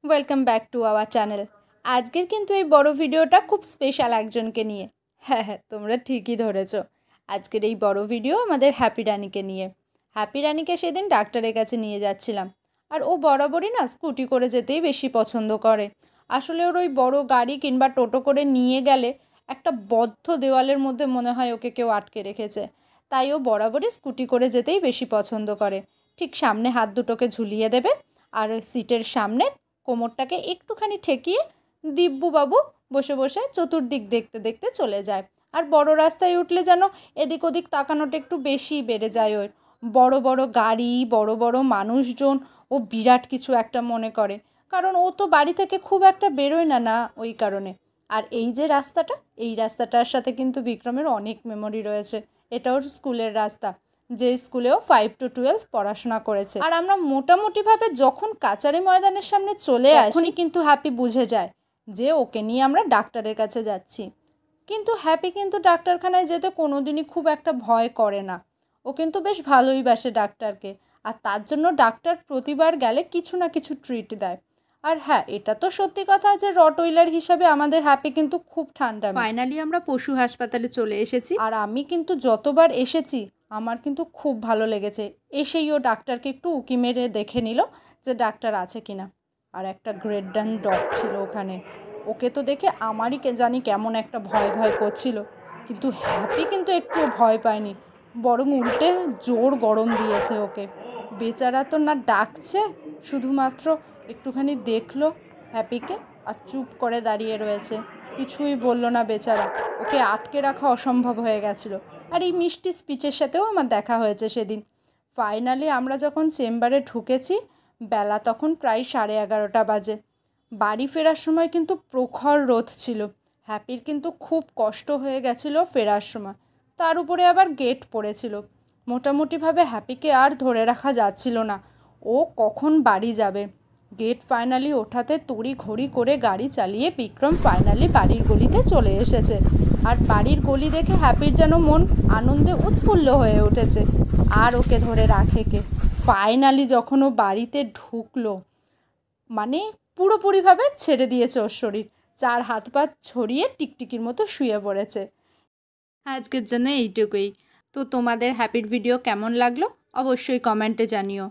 Welcome back to our channel. আজকের কিন্তু এই বড় ভিডিওটা খুব স্পেশাল একজনকে নিয়ে। হ্যাঁ, তোমরা ঠিকই ধরেছো। আজকের এই বড় ভিডিও আমাদের হ্যাপি রানীকে নিয়ে। হ্যাপি রানীকে সেদিন ডাক্তারের কাছে নিয়ে যাচ্ছিলাম। আর ও বরাবরই না স্কুটি করে যেতেই বেশি পছন্দ করে। আসলে ওর ওই বড় গাড়ি কিংবা টোটো করে নিয়ে গেলে একটা বদ্ধ দেওয়ালের মধ্যে মনে হয় ওকে কেউ আটকে রেখেছে। তাই ও বরাবরই স্কুটি করে যেতেই বেশি পছন্দ করে। ঠিক সামনে হাত দুটোকে ঝুলিয়ে দেবে আর সিটের সামনে কোমরটাকে একটুখানি ঠেকিয়ে দিব্যুবাবু বসে বসে চতুর্দিক দেখতে দেখতে চলে যায়। আর বড় রাস্তায় উঠলে যেন এদিক ওদিক তাকানোটা একটু বেশি বেড়ে যায় ওর। বড় বড় গাড়ি, বড় বড় মানুষজন ও বিরাট কিছু একটা মনে করে, কারণ ও তো বাড়ি থেকে খুব একটা বেরোয় না ওই কারণে। আর এই যে রাস্তাটা, এই রাস্তাটার সাথে কিন্তু বিক্রমের অনেক মেমোরি রয়েছে। এটা ওর স্কুলের রাস্তা, যে স্কুলেও 5 to 12 পড়াশোনা করেছে। আর আমরা মোটামুটিভাবে যখন কাচারি ময়দানের সামনে চলে আসি কিন্তু হ্যাপি বুঝে যায় যে ওকে নিয়ে আমরা ডাক্তারের কাছে যাচ্ছি। কিন্তু হ্যাপি কিন্তু ডাক্তারখানায় যেতে কোনোদিনই খুব একটা ভয় করে না। ও কিন্তু বেশ ভালোই বাসে ডাক্তারকে, আর তার জন্য ডাক্তার প্রতিবার গেলে কিছু না কিছু ট্রিট দেয়। আর হ্যাঁ, এটা তো সত্যি কথা যে রটওয়েলার হিসাবে আমাদের হ্যাপি কিন্তু খুব ঠান্ডা। ফাইনালি আমরা পশু হাসপাতালে চলে এসেছি। আর আমি কিন্তু যতবার এসেছি আমার কিন্তু খুব ভালো লেগেছে। এসেই ও ডাক্তারকে একটু উকি মেরে দেখে নিল যে ডাক্তার আছে কিনা। আর একটা গ্রেট ডান ডগ ছিল ওখানে। ওকে তো দেখে আমারই জানি কেমন একটা ভয় ভয় করছিল, কিন্তু হ্যাপি কিন্তু একটু ভয় পায়নি, বরং উল্টে জোর গরম দিয়েছে ওকে। বেচারা তো না ডাকছে, শুধুমাত্র একটুখানি দেখলো হ্যাপিকে আর চুপ করে দাঁড়িয়ে রয়েছে, কিছুই বলল না বেচারা। ওকে আটকে রাখা অসম্ভব হয়ে গেছিলো। আর এই মিষ্টি স্পিচের সাথেও আমার দেখা হয়েছে সেদিন। ফাইনালি আমরা যখন চেম্বারে ঢুকেছি, বেলা তখন প্রায় 11:30 বাজে। বাড়ি ফেরার সময় কিন্তু প্রখর রোদ ছিল। হ্যাপির কিন্তু খুব কষ্ট হয়ে গেছিলো ফেরার সময়, তার উপরে আবার গেট পড়েছিল। মোটামুটিভাবে হ্যাপিকে আর ধরে রাখা যাচ্ছিল না, ও কখন বাড়ি যাবে। গেট ফাইনালি ওঠাতে তড়ি ঘড়ি করে গাড়ি চালিয়ে বিক্রম ফাইনালি বাড়ির গলিতে চলে এসেছে। আর বাড়ির গলি দেখে হ্যাপির যেন মন আনন্দে উৎফুল্ল হয়ে উঠেছে। আর ওকে ধরে রাখে কে। ফাইনালি যখন ও বাড়িতে ঢুকলো, মানে পুরোপুরিভাবে ছেড়ে দিয়েছে ওর শরীর, 4 হাত পা ছড়িয়ে টিকটিকির মতো শুয়ে পড়েছে। আজকের জন্য এইটুকুই। তো তোমাদের হ্যাপির ভিডিও কেমন লাগলো অবশ্যই কমেন্টে জানিও।